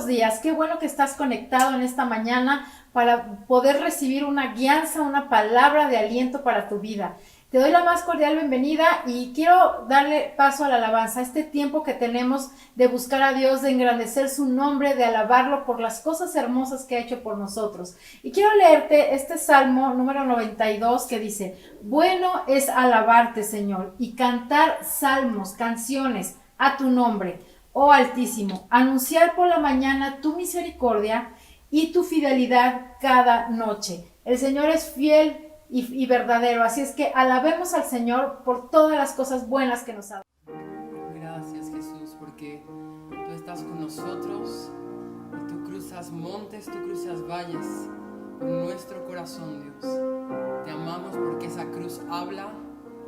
días. Qué bueno que estás conectado en esta mañana para poder recibir una guianza, una palabra de aliento para tu vida. Te doy la más cordial bienvenida y quiero darle paso a la alabanza, este tiempo que tenemos de buscar a Dios, de engrandecer su nombre, de alabarlo por las cosas hermosas que ha hecho por nosotros. Y quiero leerte este Salmo número 92 que dice: bueno es alabarte, Señor, y cantar salmos, canciones a tu nombre, oh Altísimo, anunciar por la mañana tu misericordia y tu fidelidad cada noche. El Señor es fiel y verdadero, así es que alabemos al Señor por todas las cosas buenas que nos ha dado. Gracias, Jesús, porque tú estás con nosotros y tú cruzas montes, tú cruzas valles por nuestro corazón, Dios. Te amamos porque esa cruz habla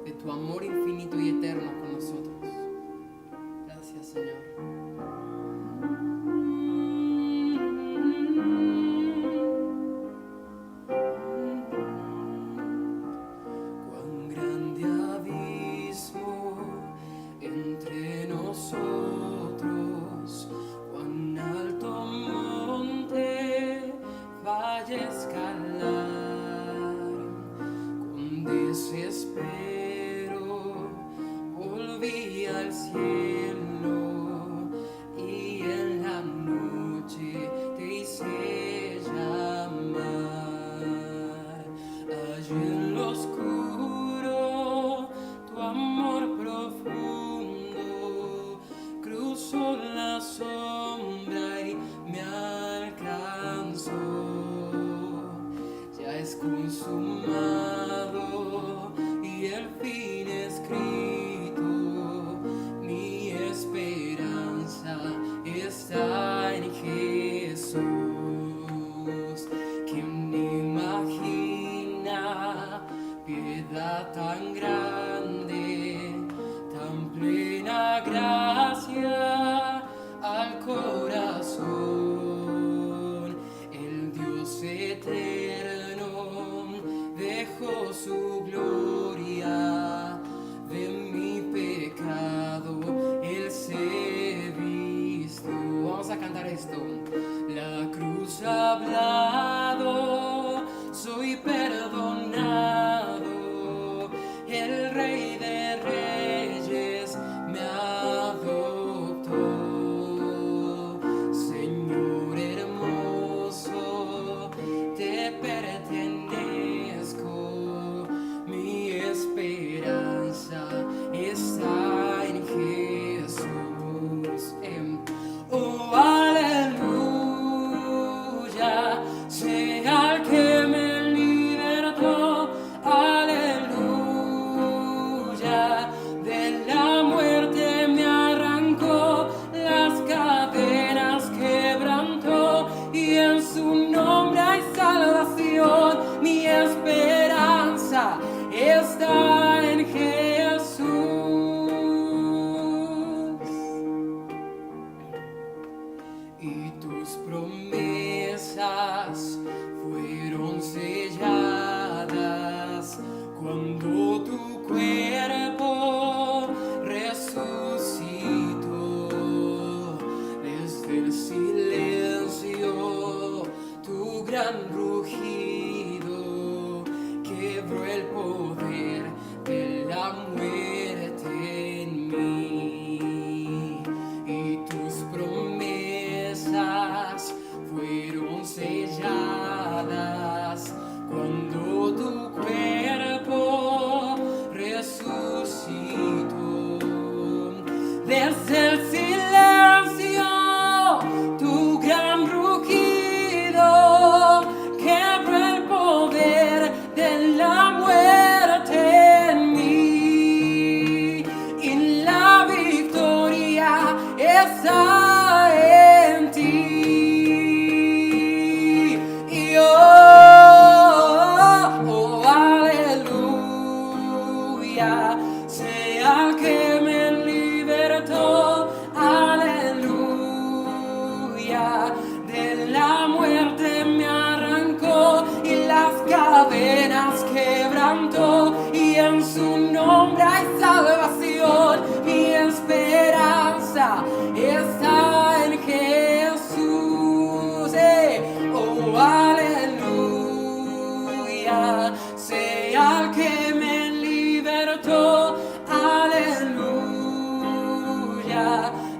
de tu amor infinito y eterno con nosotros. Gracias, Señor. Desespero, volví al cielo y en la noche te hice llamar. Allí en lo oscuro, tu amor profundo cruzó la sombra y me alcanzó. Ya es consumado y el fin escrito, mi esperanza está en Jesús. ¿Quién imagina piedad tan grande, tan plena gracia al corazón? El Dios eterno dejó su gloria, de mi pecado Él se vistió. Vamos a cantar esto. La cruz ha hablado, soy perdonado, el Rey de Reyes me adoptó. Señor hermoso, te pertenezco, mi esperanza está en Jesús. Oh, aleluya, sea el que me libertó, aleluya, de la muerte me arrancó, las cadenas quebrantó, y en su nombre hay salvación, mi esperanza está en Jesús. Y tus promesas fueron selladas cuando tu cuerpo resucitó. Desde el silencio tu gran rugido quebró el poder de la muerte en mí. Y tus promesas fueron selladas cuando tu cuerpo resucitó. Desde el silencio tu gran rugido quebró el poder de la muerte en mí, y la victoria está en ti. Y oh, aleluya, sea el que me libertó, aleluya, de la muerte me arrancó y las cadenas quebrantó, y en su nombre hay salvación, mi esperanza está en Jesús. gloria sea el que me libertó. Aleluya.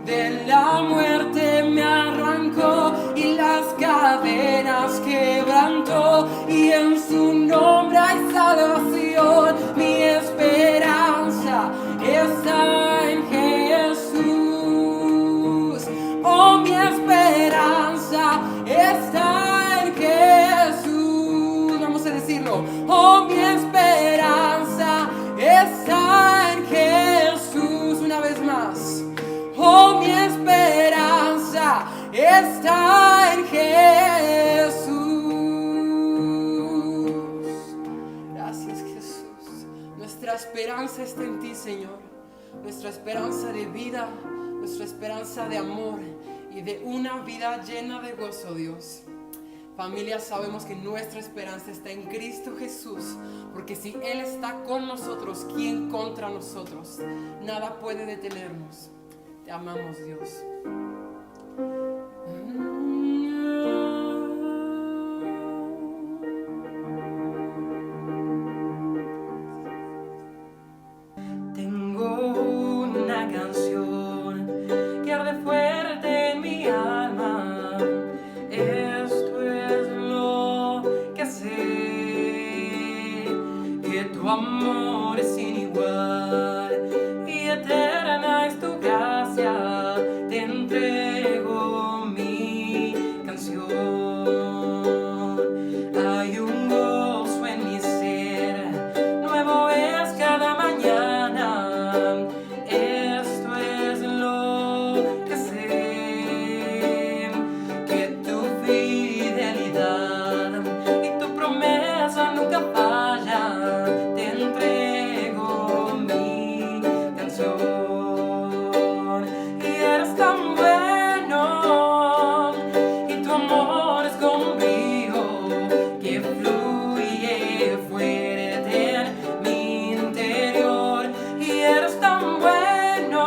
De la muerte me arrancó y las cadenas quebrantó, y en su nombre hay salvación. Mi esperanza está en Jesús. Oh, mi esperanza está en Jesús. Vamos a decirlo. Oh, mi esperanza está en Jesús. Una vez más. Oh, mi esperanza está en Jesús. Gracias, Jesús. Nuestra esperanza está en ti, Señor. Nuestra esperanza de vida, nuestra esperanza de amor y de una vida llena de gozo, Dios. Familia, sabemos que nuestra esperanza está en Cristo Jesús, porque si Él está con nosotros, ¿quién contra nosotros? Nada puede detenernos. Te amamos, Dios. Tengo una canción que arde fuerte en mi alma. Esto es lo que sé, que tu amor es sin igual y eterna es tu gracia. Te entrego mi canción. Hay un gozo en mi ser, nuevo es cada mañana. Esto es lo que sé, que tu fidelidad y tu promesa nunca falla. Te entrego mi canción. Y eres tan bueno, y tu amor es como un río que fluye fuerte en mi interior. Y eres tan bueno,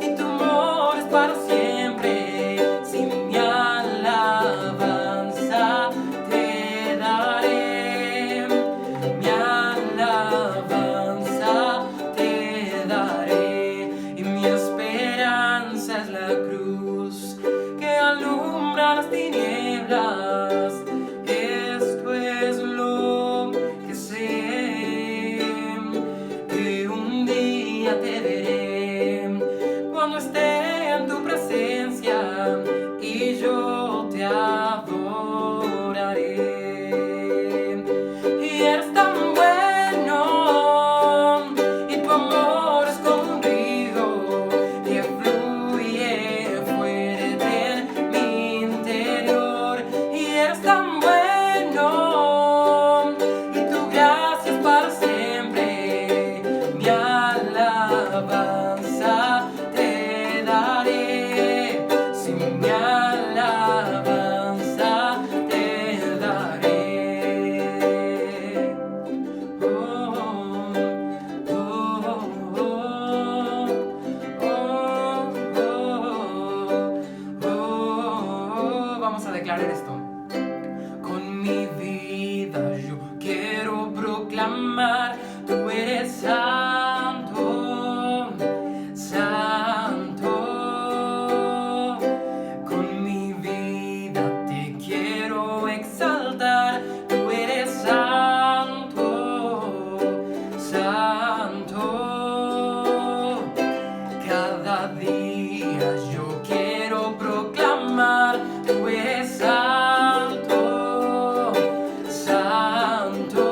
y tu amor es para siempre. Sin mi alabanza te daré, mi alabanza te daré. Y mi esperanza es la cruz que alumbra las tinieblas. Esto es lo que sé, que un día te veré cuando esté en tu presencia, y yo te adoraré. Y eres tan bueno, y tu amor es como un río que fluye fuerte en mi interior. Y eres tan bueno, y tu gracia es para siempre. Mi alabanza te daré, sin mi alabanza te daré. Oh, oh, oh, oh, oh, oh. Vamos a declarar esto. Con mi vida yo quiero proclamar, tú eres santo, santo. Con mi vida te quiero exaltar, tú eres santo, santo. Cada día yo quiero proclamar, tú eres santo, santo.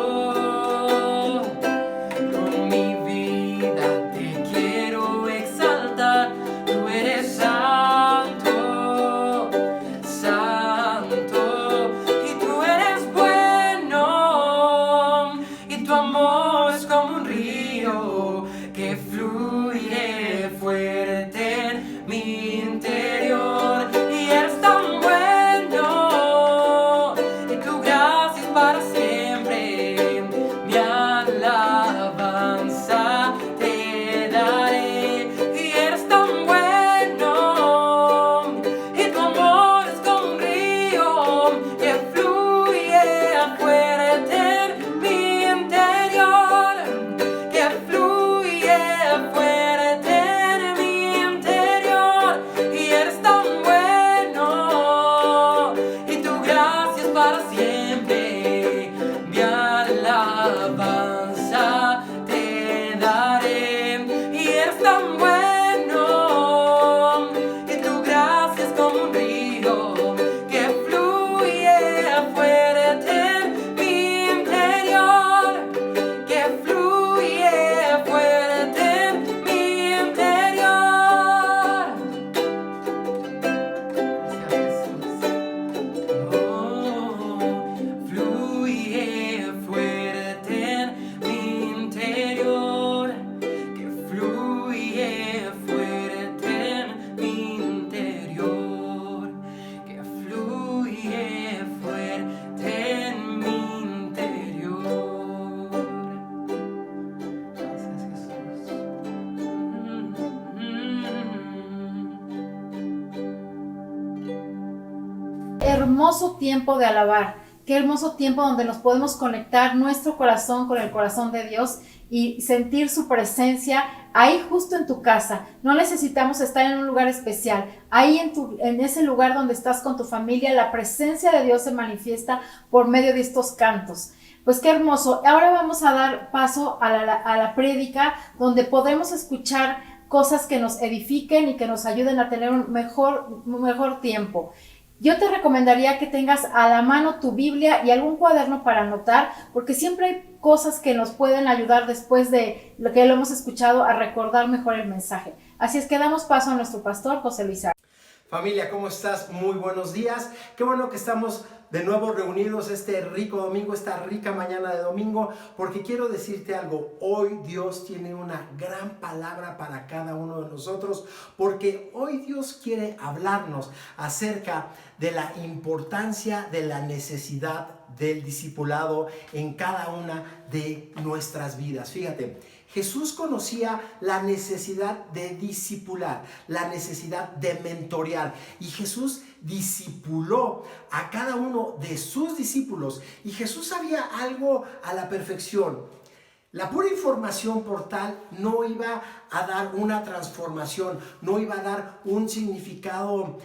hermoso tiempo de alabar, qué hermoso tiempo donde nos podemos conectar nuestro corazón con el corazón de Dios y sentir su presencia ahí justo en tu casa. No necesitamos estar en un lugar especial. Ahí en ese lugar donde estás con tu familia, la presencia de Dios se manifiesta por medio de estos cantos. Pues qué hermoso. Ahora vamos a dar paso a la prédica, donde podremos escuchar cosas que nos edifiquen y que nos ayuden a tener un mejor tiempo. Yo te recomendaría que tengas a la mano tu Biblia y algún cuaderno para anotar, porque siempre hay cosas que nos pueden ayudar después de lo que lo hemos escuchado a recordar mejor el mensaje. Así es que damos paso a nuestro pastor José Luis Arce. Familia, ¿cómo estás? Muy buenos días. Qué bueno que estamos de nuevo reunidos este rico domingo, esta rica mañana de domingo, porque quiero decirte algo. Hoy Dios tiene una gran palabra para cada uno de nosotros, porque hoy Dios quiere hablarnos acerca de la importancia de la necesidad del discipulado en cada una de nuestras vidas. Fíjate, Jesús conocía la necesidad de discipular, la necesidad de mentorear, y Jesús discipuló a cada uno de sus discípulos, y Jesús sabía algo a la perfección. La pura información por tal no iba a dar una transformación, no iba a dar un significado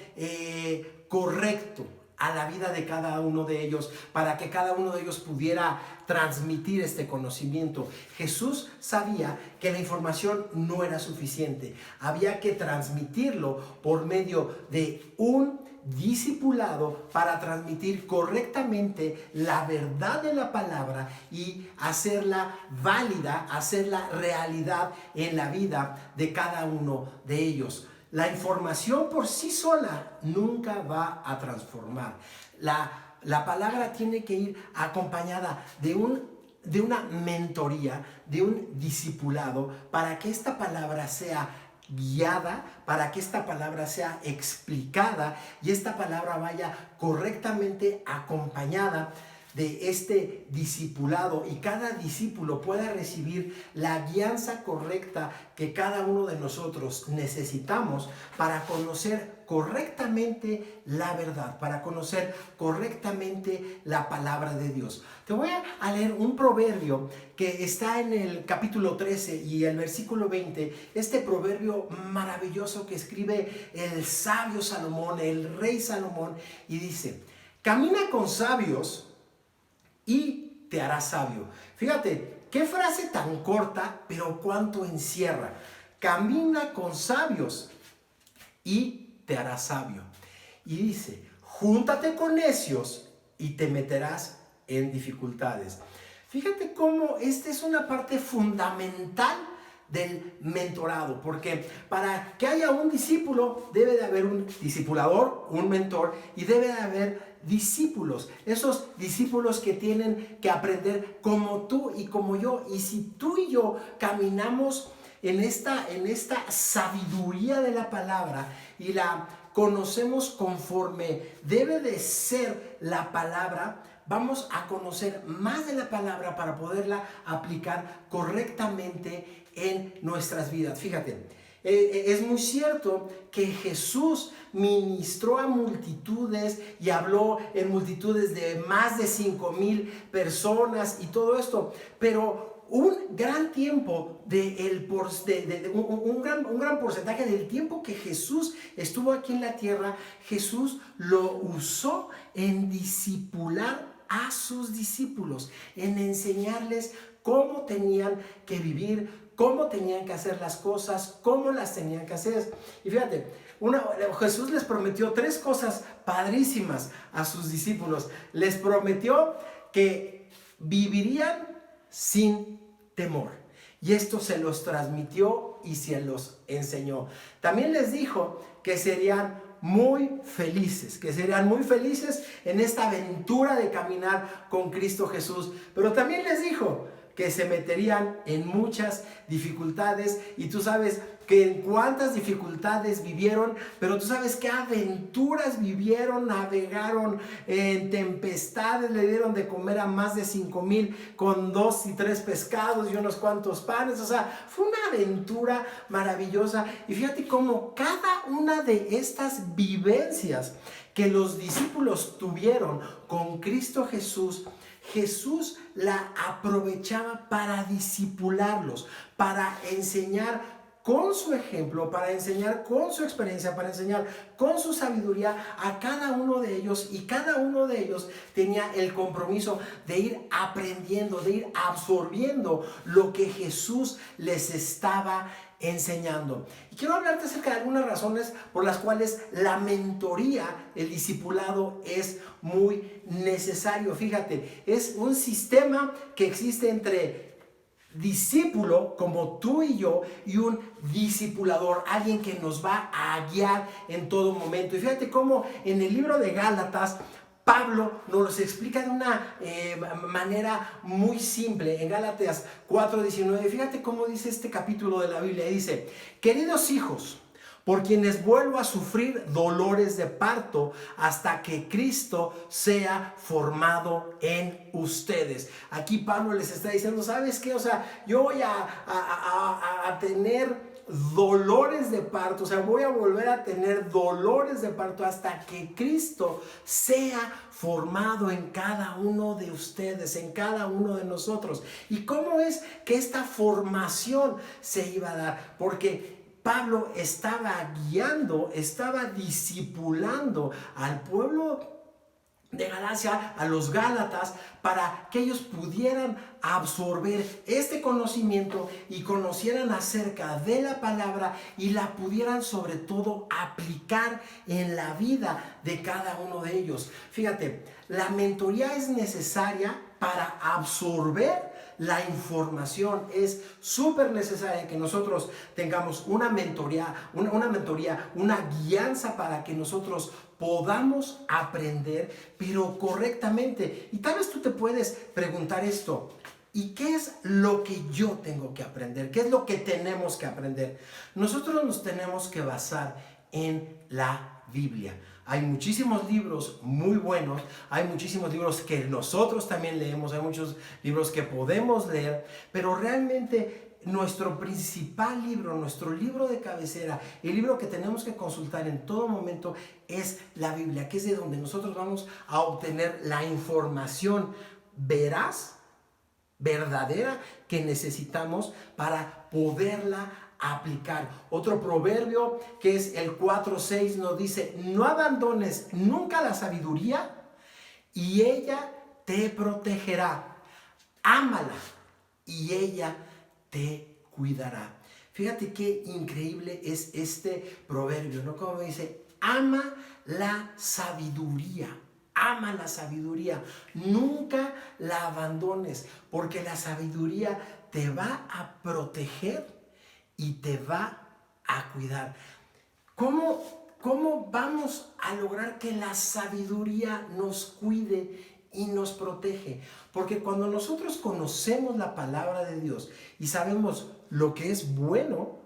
correcto a la vida de cada uno de ellos, para que cada uno de ellos pudiera transmitir este conocimiento. Jesús sabía que la información no era suficiente, había que transmitirlo por medio de un discipulado para transmitir correctamente la verdad de la palabra y hacerla válida, hacerla realidad en la vida de cada uno de ellos. La información por sí sola nunca va a transformar. La palabra tiene que ir acompañada de una mentoría, de un discipulado, para que esta palabra sea guiada, para que esta palabra sea explicada y esta palabra vaya correctamente acompañada de este discipulado, y cada discípulo pueda recibir la guianza correcta que cada uno de nosotros necesitamos para conocer correctamente la verdad, para conocer correctamente la palabra de Dios. Te voy a leer un proverbio que está en el capítulo 13 y el versículo 20, este proverbio maravilloso que escribe el sabio Salomón, el rey Salomón, y dice: camina con sabios y te harás sabio. Fíjate, qué frase tan corta, pero cuánto encierra. Camina con sabios y te harás sabio. Y dice: júntate con necios y te meterás en dificultades. Fíjate cómo esta es una parte fundamental del mentorado, porque para que haya un discípulo debe de haber un discipulador, un mentor, y debe de haber discípulos, esos discípulos que tienen que aprender como tú y como yo. Y si tú y yo caminamos en esta sabiduría de la palabra y la conocemos conforme debe de ser la palabra, vamos a conocer más de la palabra para poderla aplicar correctamente en nuestras vidas. Fíjate, es muy cierto que Jesús ministró a multitudes y habló en multitudes de más de 5,000 personas y todo esto, pero un gran tiempo un gran porcentaje del tiempo que Jesús estuvo aquí en la tierra, Jesús lo usó en discipular a sus discípulos, en enseñarles cómo tenían que vivir, cómo tenían que hacer las cosas, cómo las tenían que hacer. Y fíjate, Jesús les prometió 3 cosas padrísimas a sus discípulos. Les prometió que vivirían sin temor, y esto se los transmitió y se los enseñó. También les dijo que serían muy felices en esta aventura de caminar con Cristo Jesús. Pero también les dijo que se meterían en muchas dificultades, y tú sabes que en cuántas dificultades vivieron, pero tú sabes qué aventuras vivieron. Navegaron en tempestades, le dieron de comer a más de 5,000 con 2 y 3 pescados y unos cuantos panes. O sea, fue una aventura maravillosa. Y fíjate cómo cada una de estas vivencias que los discípulos tuvieron con Cristo Jesús, Jesús la aprovechaba para discipularlos, para enseñar con su ejemplo, para enseñar con su experiencia, para enseñar con su sabiduría a cada uno de ellos, y cada uno de ellos tenía el compromiso de ir aprendiendo, de ir absorbiendo lo que Jesús les estaba enseñando. Y quiero hablarte acerca de algunas razones por las cuales la mentoría, el discipulado, es muy necesario. Fíjate, es un sistema que existe entre discípulo como tú y yo y un discipulador, alguien que nos va a guiar en todo momento. Y fíjate cómo en el libro de Gálatas Pablo nos los explica de una manera muy simple. En Gálatas 4:19, fíjate cómo dice este capítulo de la Biblia. Dice: queridos hijos, por quienes vuelvo a sufrir dolores de parto hasta que Cristo sea formado en ustedes. Aquí Pablo les está diciendo, ¿sabes qué? O sea, yo voy a tener dolores de parto, o sea, voy a volver a tener dolores de parto hasta que Cristo sea formado en cada uno de ustedes, en cada uno de nosotros. ¿Y cómo es que esta formación se iba a dar? Porque Pablo estaba guiando, estaba discipulando al pueblo de Galacia, a los Gálatas, para que ellos pudieran absorber este conocimiento y conocieran acerca de la palabra y la pudieran sobre todo aplicar en la vida de cada uno de ellos. Fíjate, la mentoría es necesaria para absorber la información. Es súper necesaria que nosotros tengamos una mentoría, una guianza para que nosotros podamos aprender, pero correctamente. Y tal vez tú te puedes preguntar esto: ¿y qué es lo que yo tengo que aprender? ¿Qué es lo que tenemos que aprender? Nosotros nos tenemos que basar en la Biblia. Hay muchísimos libros muy buenos, hay muchísimos libros que nosotros también leemos, hay muchos libros que podemos leer, pero realmente nuestro principal libro, nuestro libro de cabecera, el libro que tenemos que consultar en todo momento es la Biblia, que es de donde nosotros vamos a obtener la información veraz, verdadera, que necesitamos para poderla aplicar. Otro proverbio, que es el 4:6, nos dice: no abandones nunca la sabiduría y ella te protegerá. Ámala y ella te cuidará. Fíjate qué increíble es este proverbio, ¿no? Como dice: ama la sabiduría. Ama la sabiduría, nunca la abandones, porque la sabiduría te va a proteger y te va a cuidar. ¿Cómo vamos a lograr que la sabiduría nos cuide y nos protege? Porque cuando nosotros conocemos la palabra de Dios y sabemos lo que es bueno,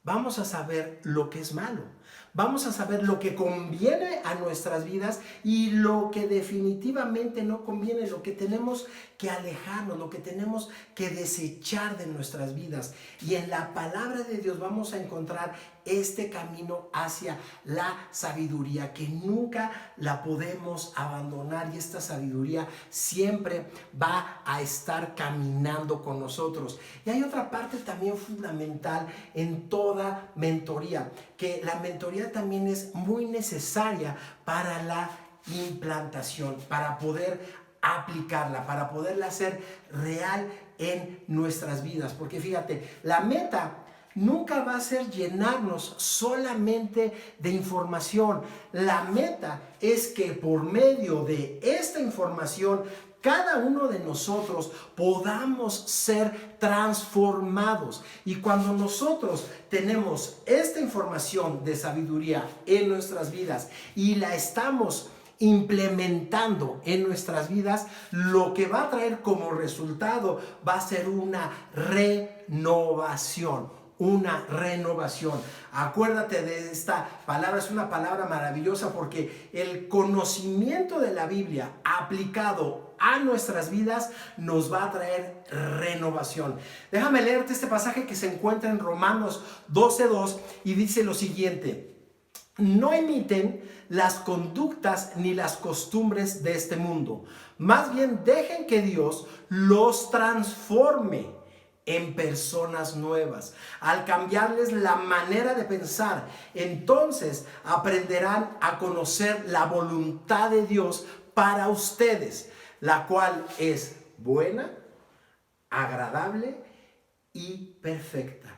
vamos a saber lo que es malo. Vamos a saber lo que conviene a nuestras vidas y lo que definitivamente no conviene, lo que tenemos que alejarnos, lo que tenemos que desechar de nuestras vidas. Y en la palabra de Dios vamos a encontrar este camino hacia la sabiduría, que nunca la podemos abandonar, y esta sabiduría siempre va a estar caminando con nosotros. Y hay otra parte también fundamental en toda mentoría, que la mentoría también es muy necesaria para la implantación, para poder aplicarla, para poderla hacer real en nuestras vidas. Porque fíjate, la meta nunca va a ser llenarnos solamente de información. La meta es que por medio de esta información cada uno de nosotros podamos ser transformados. Y cuando nosotros tenemos esta información de sabiduría en nuestras vidas y la estamos implementando en nuestras vidas, lo que va a traer como resultado va a ser una renovación. Una renovación. Acuérdate de esta palabra, es una palabra maravillosa, porque el conocimiento de la Biblia aplicado a nuestras vidas nos va a traer renovación. Déjame leerte este pasaje que se encuentra en Romanos 12:2 y dice lo siguiente: no imiten las conductas ni las costumbres de este mundo. Más bien dejen que Dios los transforme en personas nuevas. Al cambiarles la manera de pensar, entonces aprenderán a conocer la voluntad de Dios para ustedes, la cual es buena, agradable y perfecta.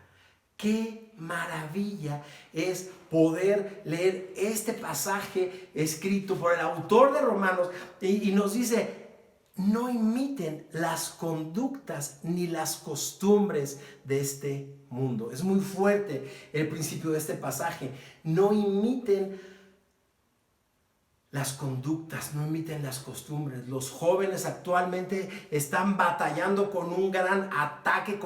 Qué maravilla es poder leer este pasaje escrito por el autor de Romanos y nos dice: no imiten las conductas ni las costumbres de este mundo. Es muy fuerte el principio de este pasaje. No imiten las conductas, no imiten las costumbres. Los jóvenes actualmente están batallando con un gran ataque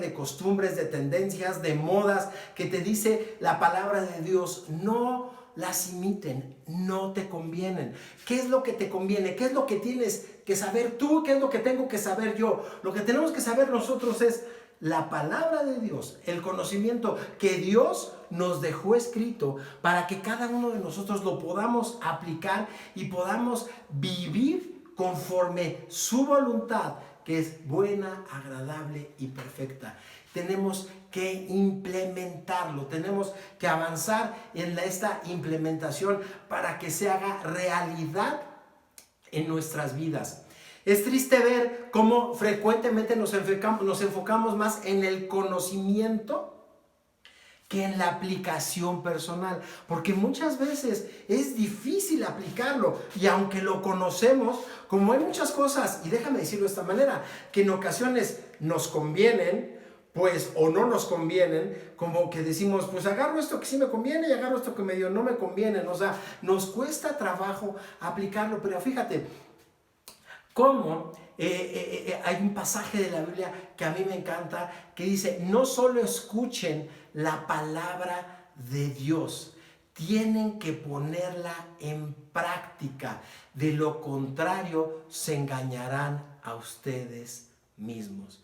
de costumbres, de tendencias, de modas, que te dice la palabra de Dios: no las imiten, no te convienen. ¿Qué es lo que te conviene? ¿Qué es lo que tienes que saber tú? ¿Qué es lo que tengo que saber yo? Lo que tenemos que saber nosotros es la palabra de Dios, el conocimiento que Dios nos dejó escrito para que cada uno de nosotros lo podamos aplicar y podamos vivir conforme su voluntad, que es buena, agradable y perfecta. Tenemos que implementarlo, tenemos que avanzar en esta implementación para que se haga realidad en nuestras vidas. Es triste ver cómo frecuentemente nos enfocamos más en el conocimiento que en la aplicación personal, porque muchas veces es difícil aplicarlo, y aunque lo conocemos, como hay muchas cosas, y déjame decirlo de esta manera, que en ocasiones nos convienen, pues, o no nos convienen, como que decimos, pues agarro esto que sí me conviene y agarro esto que medio no me conviene. O sea, nos cuesta trabajo aplicarlo. Pero fíjate cómo hay un pasaje de la Biblia que a mí me encanta, que dice: no solo escuchen la palabra de Dios, tienen que ponerla en práctica. De lo contrario, se engañarán a ustedes mismos.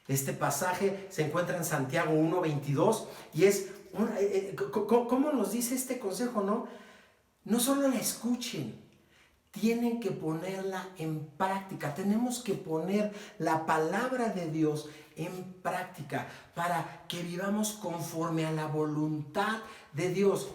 Este pasaje se encuentra en Santiago 1:22 y es ¿cómo nos dice este consejo? No solo la escuchen, tienen que ponerla en práctica. Tenemos que poner la palabra de Dios en práctica para que vivamos conforme a la voluntad de Dios.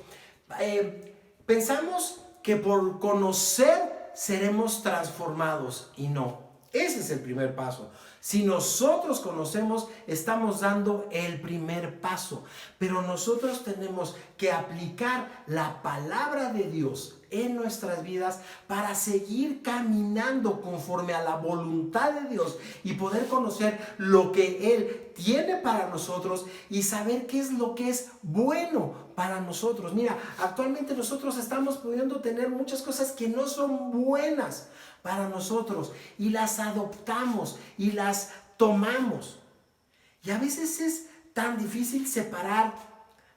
Pensamos que por conocer seremos transformados, y no. Ese es el primer paso. Si nosotros conocemos, estamos dando el primer paso. Pero nosotros tenemos que aplicar la palabra de Dios en nuestras vidas para seguir caminando conforme a la voluntad de Dios y poder conocer lo que Él tiene para nosotros y saber qué es lo que es bueno para nosotros. Mira, actualmente nosotros estamos pudiendo tener muchas cosas que no son buenas para nosotros y las adoptamos y las tomamos. Y a veces es tan difícil separar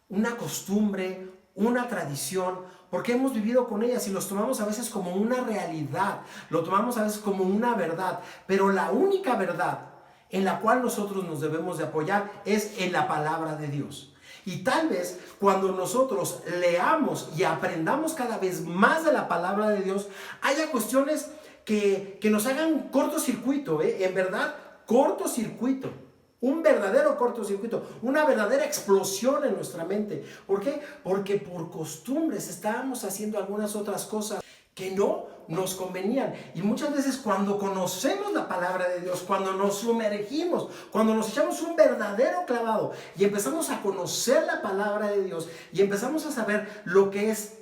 una costumbre, una tradición, porque hemos vivido con ellas y los tomamos a veces como una realidad, lo tomamos a veces como una verdad, pero la única verdad en la cual nosotros nos debemos de apoyar es en la palabra de Dios. Y tal vez cuando nosotros leamos y aprendamos cada vez más de la palabra de Dios, haya cuestiones que nos hagan cortocircuito, en verdad, cortocircuito. Un verdadero cortocircuito, una verdadera explosión en nuestra mente. ¿Por qué? Porque por costumbres estábamos haciendo algunas otras cosas que no nos convenían. Y muchas veces cuando conocemos la palabra de Dios, cuando nos sumergimos, cuando nos echamos un verdadero clavado y empezamos a conocer la palabra de Dios y empezamos a saber lo que es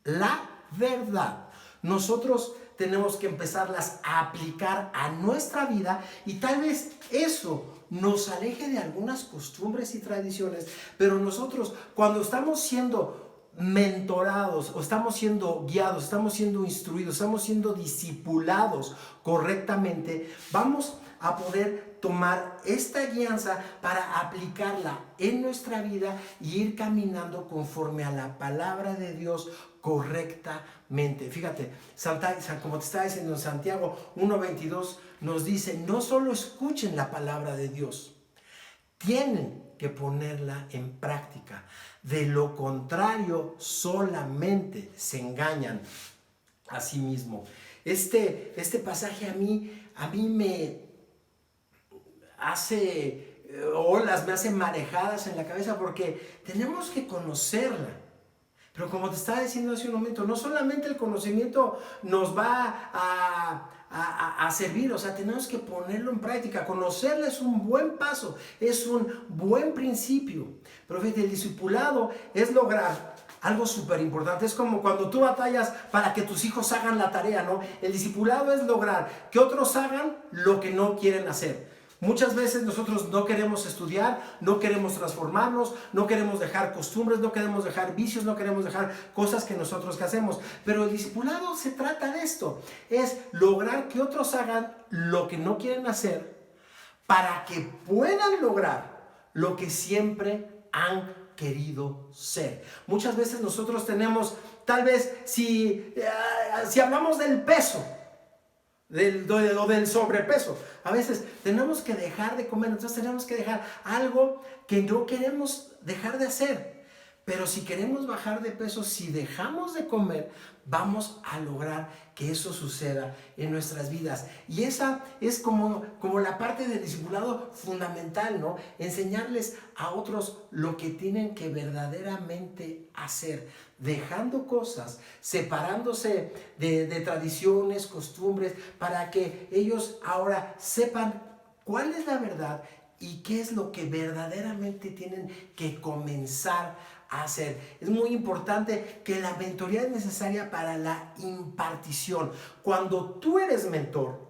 la verdad, nosotros tenemos que empezarlas a aplicar a nuestra vida, y tal vez eso nos aleje de algunas costumbres y tradiciones, pero nosotros cuando estamos siendo mentorados o estamos siendo guiados, estamos siendo instruidos, estamos siendo discipulados correctamente, vamos a poder tomar esta guianza para aplicarla en nuestra vida y ir caminando conforme a la palabra de Dios correctamente. Fíjate, como te estaba diciendo, en Santiago 1:22 nos dice: no solo escuchen la palabra de Dios, tienen que ponerla en práctica. De lo contrario, solamente se engañan a sí mismos. Este pasaje a mí me hace olas, me hace marejadas en la cabeza, porque tenemos que conocerla. Pero como te estaba diciendo hace un momento, no solamente el conocimiento nos va a servir, o sea, tenemos que ponerlo en práctica. Conocerla es un buen paso, es un buen principio. Pero fíjate, el discipulado es lograr algo súper importante. Es como cuando tú batallas para que tus hijos hagan la tarea, ¿no? El discipulado es lograr que otros hagan lo que no quieren hacer. Muchas veces nosotros no queremos estudiar, no queremos transformarnos, no queremos dejar costumbres, no queremos dejar vicios, no queremos dejar cosas que nosotros que hacemos. Pero el discipulado se trata de esto, es lograr que otros hagan lo que no quieren hacer para que puedan lograr lo que siempre han querido ser. Muchas veces nosotros tenemos, tal vez si hablamos del peso, del sobrepeso, a veces tenemos que dejar de comer, entonces tenemos que dejar algo que no queremos dejar de hacer. Pero si queremos bajar de peso, si dejamos de comer, vamos a lograr que eso suceda en nuestras vidas. Y esa es como la parte del discipulado fundamental, ¿no? Enseñarles a otros lo que tienen que verdaderamente hacer, dejando cosas, separándose de tradiciones, costumbres, para que ellos ahora sepan cuál es la verdad y qué es lo que verdaderamente tienen que comenzar a hacer. Es muy importante que la mentoría es necesaria para la impartición. Cuando tú eres mentor,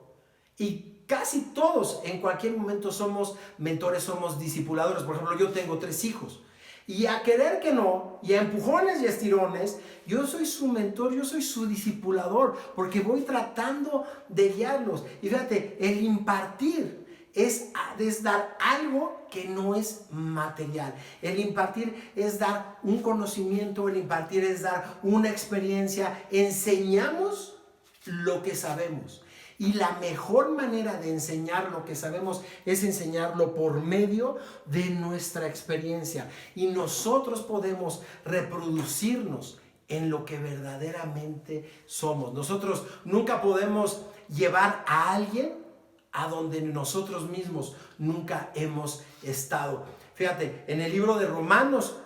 y casi todos en cualquier momento somos mentores, somos discipuladores. Por ejemplo, yo tengo 3 hijos. Y a querer que no, y a empujones y estirones, yo soy su mentor, yo soy su discipulador, porque voy tratando de guiarlos. Y fíjate, el impartir es dar algo que no es material. El impartir es dar un conocimiento, el impartir es dar una experiencia. Enseñamos lo que sabemos. Y la mejor manera de enseñar lo que sabemos es enseñarlo por medio de nuestra experiencia. Y nosotros podemos reproducirnos en lo que verdaderamente somos. Nosotros nunca podemos llevar a alguien a donde nosotros mismos nunca hemos estado. Fíjate, en el libro de Romanos,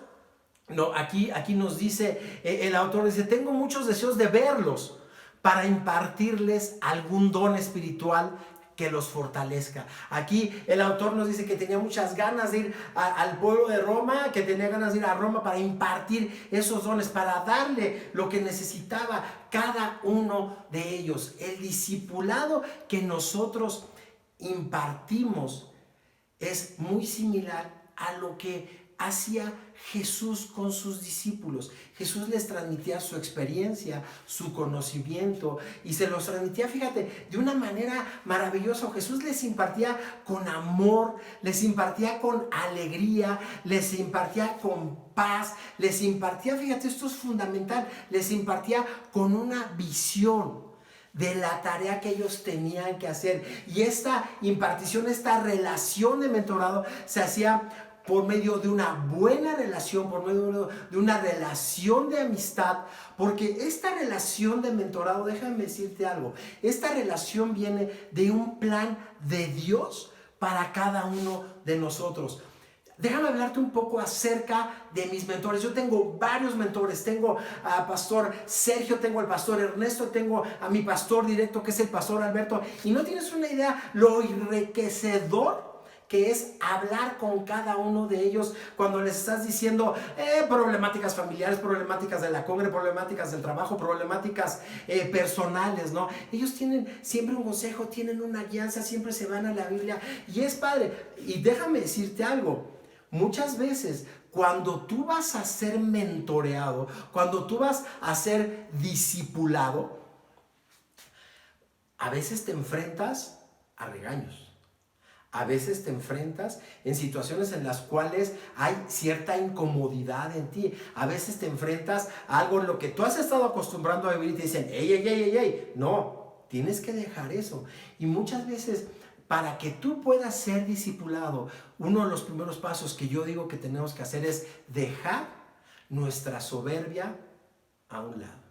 aquí nos dice, el autor dice, tengo muchos deseos de verlos para impartirles algún don espiritual que los fortalezca. Aquí el autor nos dice que tenía muchas ganas de ir al pueblo de Roma, que tenía ganas de ir a Roma para impartir esos dones, para darle lo que necesitaba cada uno de ellos. El discipulado que nosotros impartimos es muy similar a lo que hacía Jesús con sus discípulos. Jesús les transmitía su experiencia, su conocimiento, y se los transmitía, fíjate, de una manera maravillosa. Jesús les impartía con amor, les impartía con alegría, les impartía con paz, les impartía, fíjate, esto es fundamental, les impartía con una visión de la tarea que ellos tenían que hacer. Y esta impartición, esta relación de mentorado se hacía por medio de una buena relación, por medio de una relación de amistad, porque esta relación de mentorado, déjame decirte algo, esta relación viene de un plan de Dios para cada uno de nosotros. Déjame hablarte un poco acerca de mis mentores. Yo tengo varios mentores. Tengo a pastor Sergio, tengo al pastor Ernesto, tengo a mi pastor directo que es el pastor Alberto. Y no tienes una idea lo enriquecedor que es hablar con cada uno de ellos cuando les estás diciendo problemáticas familiares, problemáticas de la congre, problemáticas del trabajo, problemáticas personales, ¿no? Ellos tienen siempre un consejo, tienen una guianza, siempre se van a la Biblia y es padre. Y déjame decirte algo, muchas veces cuando tú vas a ser mentoreado, cuando tú vas a ser discipulado, a veces te enfrentas a regaños. A veces te enfrentas en situaciones en las cuales hay cierta incomodidad en ti. A veces te enfrentas a algo en lo que tú has estado acostumbrando a vivir y te dicen, ey, no, tienes que dejar eso. Y muchas veces para que tú puedas ser discipulado, uno de los primeros pasos que yo digo que tenemos que hacer es dejar nuestra soberbia a un lado.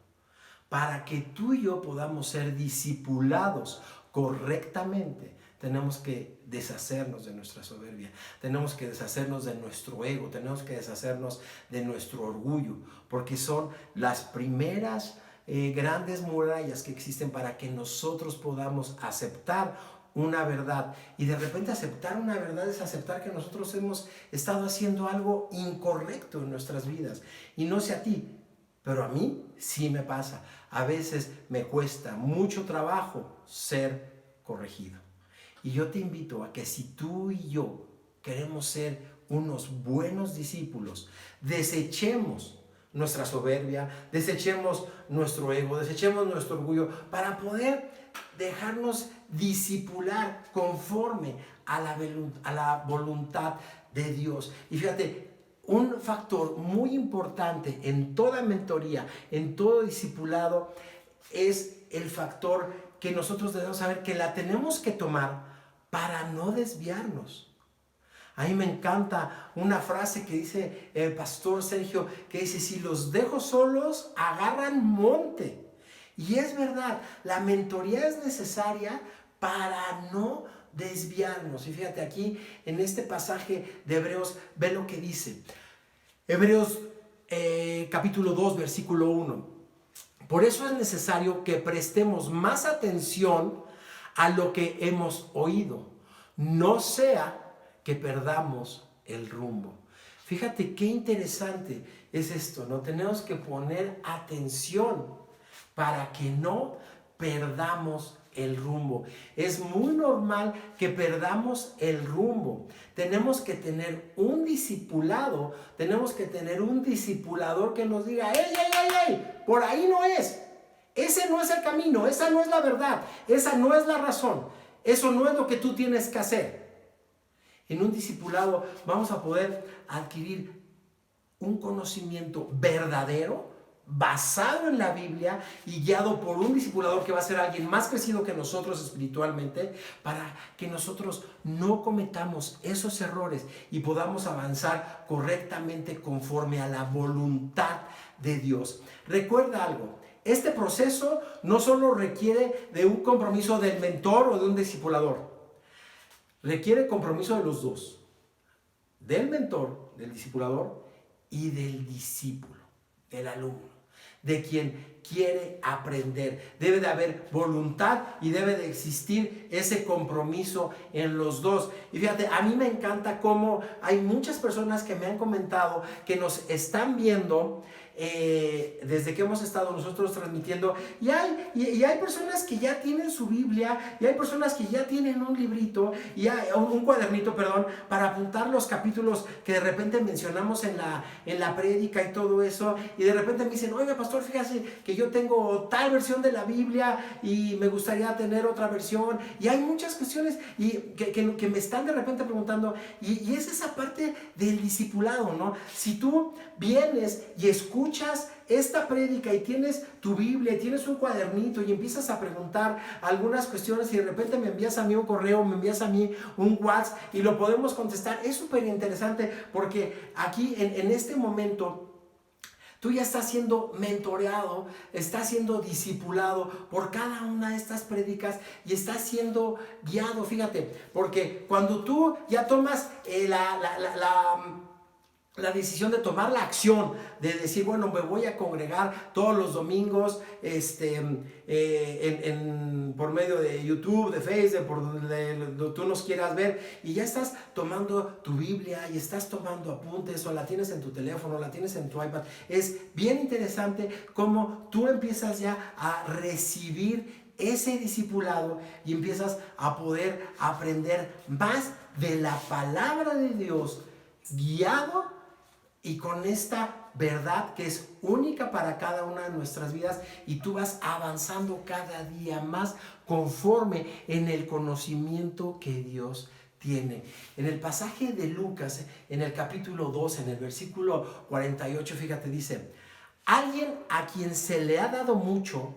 Para que tú y yo podamos ser discipulados correctamente, tenemos que deshacernos de nuestra soberbia, tenemos que deshacernos de nuestro ego, tenemos que deshacernos de nuestro orgullo, porque son las primeras grandes murallas que existen para que nosotros podamos aceptar una verdad. Y de repente aceptar una verdad es aceptar que nosotros hemos estado haciendo algo incorrecto en nuestras vidas. Y no sé a ti, pero a mí sí me pasa. A veces me cuesta mucho trabajo ser corregido. Y yo te invito a que si tú y yo queremos ser unos buenos discípulos, desechemos nuestra soberbia, desechemos nuestro ego, desechemos nuestro orgullo para poder dejarnos discipular conforme a la voluntad de Dios. Y fíjate, un factor muy importante en toda mentoría, en todo discipulado, es el factor que nosotros debemos saber que la tenemos que tomar para no desviarnos. A mí me encanta una frase que dice el pastor Sergio, que dice: si los dejo solos, agarran monte. Y es verdad, la mentoría es necesaria para no desviarnos. Y fíjate aquí, en este pasaje de Hebreos, ve lo que dice. Hebreos capítulo 2, versículo 1. Por eso es necesario que prestemos más atención a lo que hemos oído, no sea que perdamos el rumbo. Fíjate qué interesante es esto, ¿no? Tenemos que poner atención para que no perdamos el rumbo. Es muy normal que perdamos el rumbo. Tenemos que tener un discipulado, tenemos que tener un discipulador que nos diga: ¡ey, ey, ey, ey! Por ahí no es. Ese no es el camino, esa no es la verdad, esa no es la razón, eso no es lo que tú tienes que hacer. En un discipulado vamos a poder adquirir un conocimiento verdadero, basado en la Biblia y guiado por un discipulador que va a ser alguien más crecido que nosotros espiritualmente, para que nosotros no cometamos esos errores y podamos avanzar correctamente conforme a la voluntad de Dios. Recuerda algo. Este proceso no solo requiere de un compromiso del mentor o de un discipulador, requiere compromiso de los dos, del mentor, del discipulador y del discípulo, del alumno, de quien quiere aprender. Debe de haber voluntad y debe de existir ese compromiso en los dos. Y fíjate, a mí me encanta cómo hay muchas personas que me han comentado que nos están viendo desde que hemos estado nosotros transmitiendo, y hay personas que ya tienen su Biblia, y hay personas que ya tienen un librito, y hay un cuadernito, perdón, para apuntar los capítulos que de repente mencionamos en la prédica y todo eso, y de repente me dicen: oiga, pastor, fíjate que yo tengo tal versión de la Biblia y me gustaría tener otra versión. Y hay muchas cuestiones que me están de repente preguntando, y es esa parte del discipulado, ¿no? Si tú vienes y escuchas esta prédica y tienes tu Biblia, y tienes un cuadernito y empiezas a preguntar algunas cuestiones, y de repente me envías a mí un correo, me envías a mí un WhatsApp y lo podemos contestar, es súper interesante, porque aquí en este momento tú ya estás siendo mentoreado, estás siendo discipulado por cada una de estas prédicas y estás siendo guiado. Fíjate, porque cuando tú ya tomas la decisión de tomar la acción, de decir: bueno, me voy a congregar todos los domingos por medio de YouTube, de Facebook, por donde tú nos quieras ver, y ya estás tomando tu Biblia y estás tomando apuntes, o la tienes en tu teléfono, o la tienes en tu iPad. Es bien interesante cómo tú empiezas ya a recibir ese discipulado y empiezas a poder aprender más de la palabra de Dios, guiado y con esta verdad que es única para cada una de nuestras vidas, y tú vas avanzando cada día más conforme en el conocimiento que Dios tiene. En el pasaje de Lucas, en el capítulo 2, en el versículo 48, fíjate, dice: alguien a quien se le ha dado mucho,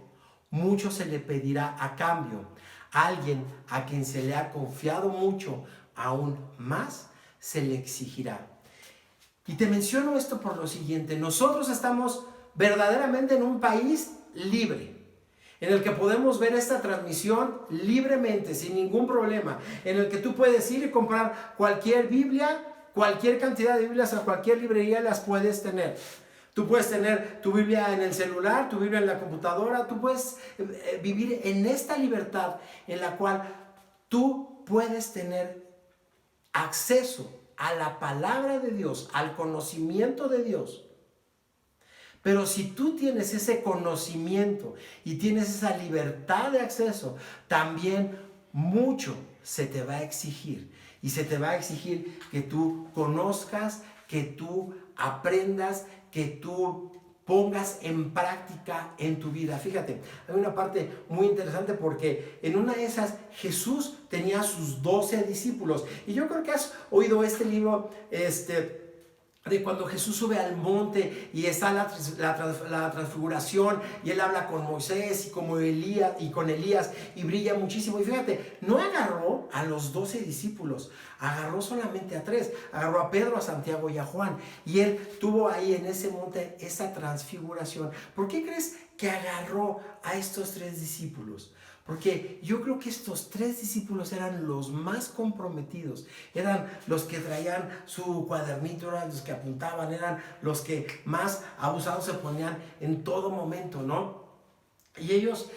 mucho se le pedirá a cambio. alguien a quien se le ha confiado mucho, aún más se le exigirá. Y te menciono esto por lo siguiente: nosotros estamos verdaderamente en un país libre, en el que podemos ver esta transmisión libremente, sin ningún problema, en el que tú puedes ir y comprar cualquier Biblia, cualquier cantidad de Biblias a cualquier librería las puedes tener. Tú puedes tener tu Biblia en el celular, tu Biblia en la computadora, tú puedes vivir en esta libertad en la cual tú puedes tener acceso a la palabra de Dios, al conocimiento de Dios. Pero si tú tienes ese conocimiento y tienes esa libertad de acceso, también mucho se te va a exigir. Y se te va a exigir que tú conozcas, que tú aprendas, que tú pongas en práctica en tu vida. Fíjate, hay una parte muy interesante porque en una de esas Jesús tenía sus 12 discípulos. Y yo creo que has oído este libro, de cuando Jesús sube al monte y está la transfiguración y él habla con Moisés y con Elías y brilla muchísimo. Y fíjate, no agarró a los 12 discípulos, agarró solamente a 3, agarró a Pedro, a Santiago y a Juan, y él tuvo ahí en ese monte esa transfiguración. ¿Por qué crees que agarró a estos 3 discípulos? Porque yo creo que estos 3 discípulos eran los más comprometidos, eran los que traían su cuadernito, eran los que apuntaban, eran los que más abusados se ponían en todo momento, ¿no? Y ellos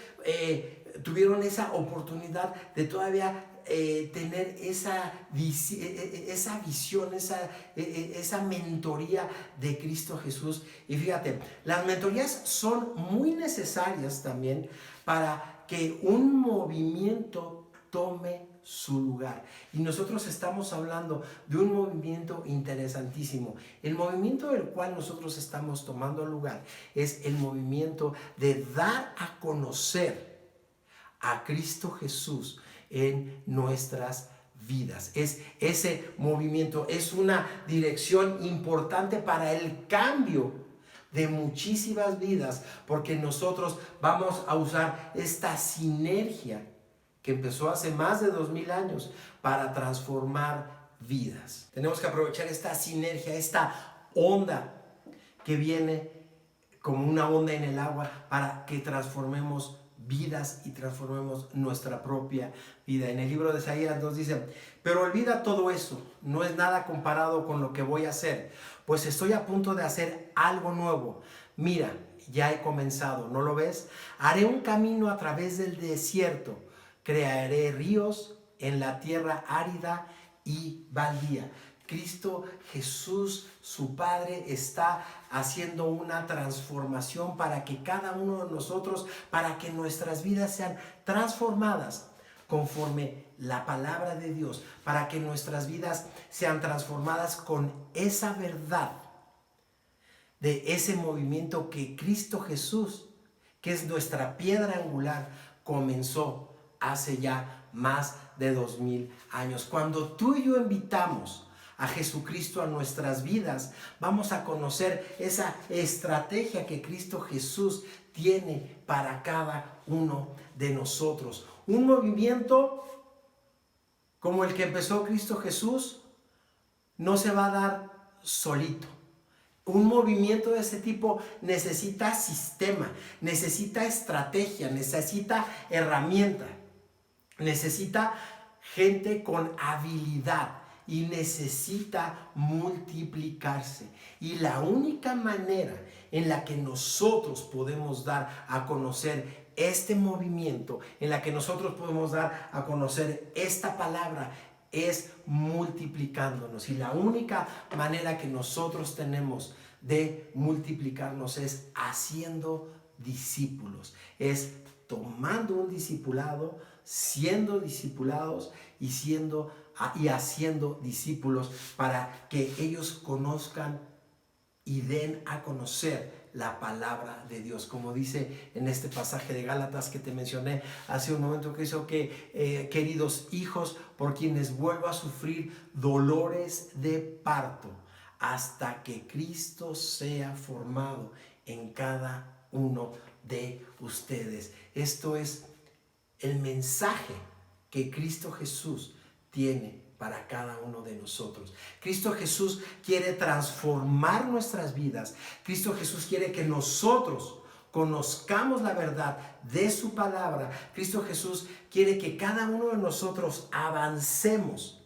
tuvieron esa oportunidad de todavía tener esa visión, esa mentoría de Cristo Jesús. Y fíjate, las mentorías son muy necesarias también para que un movimiento tome su lugar. Y nosotros estamos hablando de un movimiento interesantísimo. El movimiento del cual nosotros estamos tomando lugar es el movimiento de dar a conocer a Cristo Jesús en nuestras vidas. Es ese movimiento, es una dirección importante para el cambio de muchísimas vidas, porque nosotros vamos a usar esta sinergia que empezó hace más de 2000 años para transformar vidas. Tenemos que aprovechar esta sinergia, esta onda que viene como una onda en el agua para que transformemos vidas y transformemos nuestra propia vida. En el libro de Isaías nos dice: pero olvida todo eso, no es nada comparado con lo que voy a hacer, pues estoy a punto de hacer algo nuevo. Mira, ya he comenzado, ¿no lo ves? Haré un camino a través del desierto, crearé ríos en la tierra árida y baldía. Cristo Jesús, su Padre, está haciendo una transformación para que cada uno de nosotros, para que nuestras vidas sean transformadas conforme la palabra de Dios, para que nuestras vidas sean transformadas con esa verdad de ese movimiento que Cristo Jesús, que es nuestra piedra angular, comenzó hace ya más de 2000 años. Cuando tú y yo invitamos a Jesucristo a nuestras vidas, vamos a conocer esa estrategia que Cristo Jesús tiene para cada uno de nosotros. Un movimiento como el que empezó Cristo Jesús no se va a dar solito. Un movimiento de ese tipo necesita sistema, necesita estrategia, necesita herramienta, necesita gente con habilidad y necesita multiplicarse. Y la única manera en la que nosotros podemos dar a conocer este movimiento, en la que nosotros podemos dar a conocer esta palabra, es multiplicándonos. Y la única manera que nosotros tenemos de multiplicarnos es haciendo discípulos, es tomando un discipulado, siendo discipulados y haciendo discípulos para que ellos conozcan y den a conocer la palabra de Dios, como dice en este pasaje de Gálatas que te mencioné hace un momento, que dice que queridos hijos, por quienes vuelvo a sufrir dolores de parto hasta que Cristo sea formado en cada uno de ustedes. Esto es el mensaje que Cristo Jesús tiene para cada uno de nosotros. Cristo Jesús quiere transformar nuestras vidas. Cristo Jesús quiere que nosotros conozcamos la verdad de su palabra. Cristo Jesús quiere que cada uno de nosotros avancemos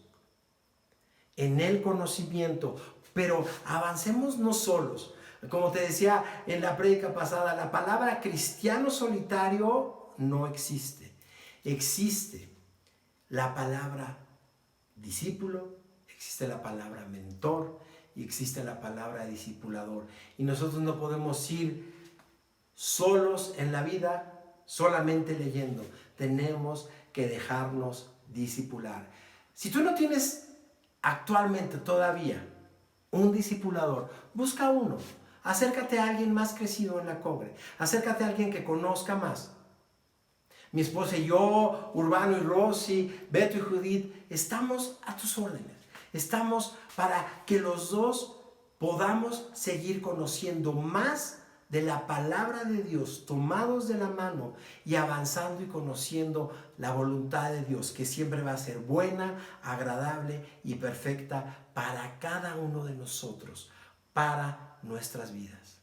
en el conocimiento, pero avancemos no solos. Como te decía en la prédica pasada, la palabra cristiano solitario no existe. Existe la palabra discípulo, existe la palabra mentor y existe la palabra discipulador. Y nosotros no podemos ir solos en la vida solamente leyendo. Tenemos que dejarnos discipular. Si tú no tienes actualmente todavía un discipulador, busca uno. Acércate a alguien más crecido en la congre. Acércate a alguien que conozca más. Mi esposa y yo, Urbano y Rosy, Beto y Judith, estamos a tus órdenes. Estamos para que los dos podamos seguir conociendo más de la palabra de Dios, tomados de la mano y avanzando y conociendo la voluntad de Dios, que siempre va a ser buena, agradable y perfecta para cada uno de nosotros, para nuestras vidas.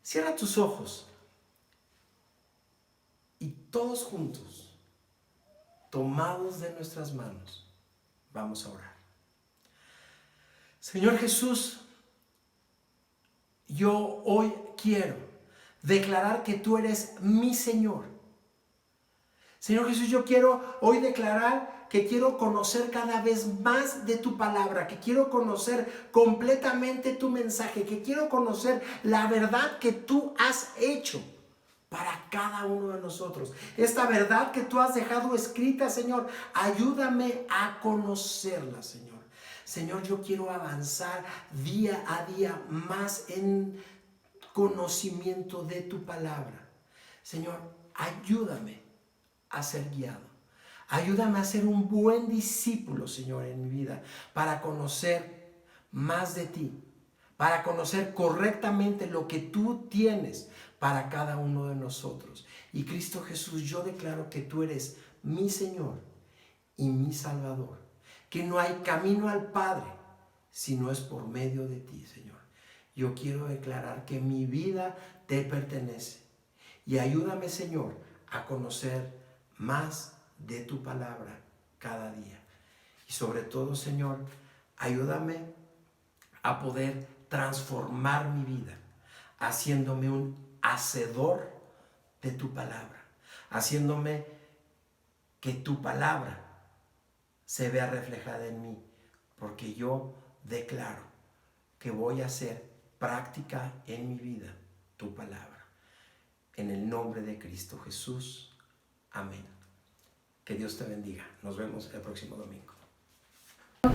Cierra tus ojos y todos juntos, tomados de nuestras manos, vamos a orar. Señor Jesús, yo hoy quiero declarar que tú eres mi Señor. Señor Jesús, yo quiero hoy declarar que quiero conocer cada vez más de tu palabra, que quiero conocer completamente tu mensaje, que quiero conocer la verdad que tú has hecho para cada uno de nosotros. Esta verdad que tú has dejado escrita, Señor, ayúdame a conocerla, Señor. Señor, yo quiero avanzar día a día más en conocimiento de tu palabra. Señor, ayúdame a ser guiado. Ayúdame a ser un buen discípulo, Señor, en mi vida, para conocer más de ti, para conocer correctamente lo que tú tienes para cada uno de nosotros. Y Cristo Jesús, yo declaro que tú eres mi Señor y mi Salvador, que no hay camino al Padre si no es por medio de ti, Señor. Yo quiero declarar que mi vida te pertenece y ayúdame, Señor, a conocer más de tu palabra cada día. Y sobre todo, Señor, ayúdame a poder transformar mi vida, haciéndome un hacedor de tu palabra, haciéndome que tu palabra se vea reflejada en mí, porque yo declaro que voy a hacer práctica en mi vida tu palabra. En el nombre de Cristo Jesús. Amén. Que Dios te bendiga. Nos vemos el próximo domingo.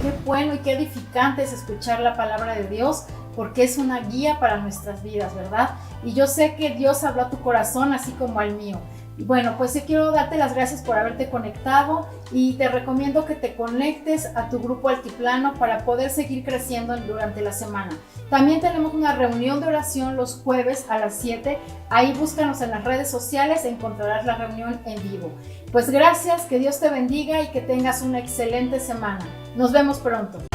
Qué bueno y qué edificante es escuchar la palabra de Dios, porque es una guía para nuestras vidas, ¿verdad? Y yo sé que Dios habló a tu corazón así como al mío. Y bueno, pues quiero darte las gracias por haberte conectado y te recomiendo que te conectes a tu grupo Altiplano para poder seguir creciendo durante la semana. También tenemos una reunión de oración los jueves a las 7. Ahí búscanos en las redes sociales, encontrarás la reunión en vivo. Pues gracias, que Dios te bendiga y que tengas una excelente semana. Nos vemos pronto.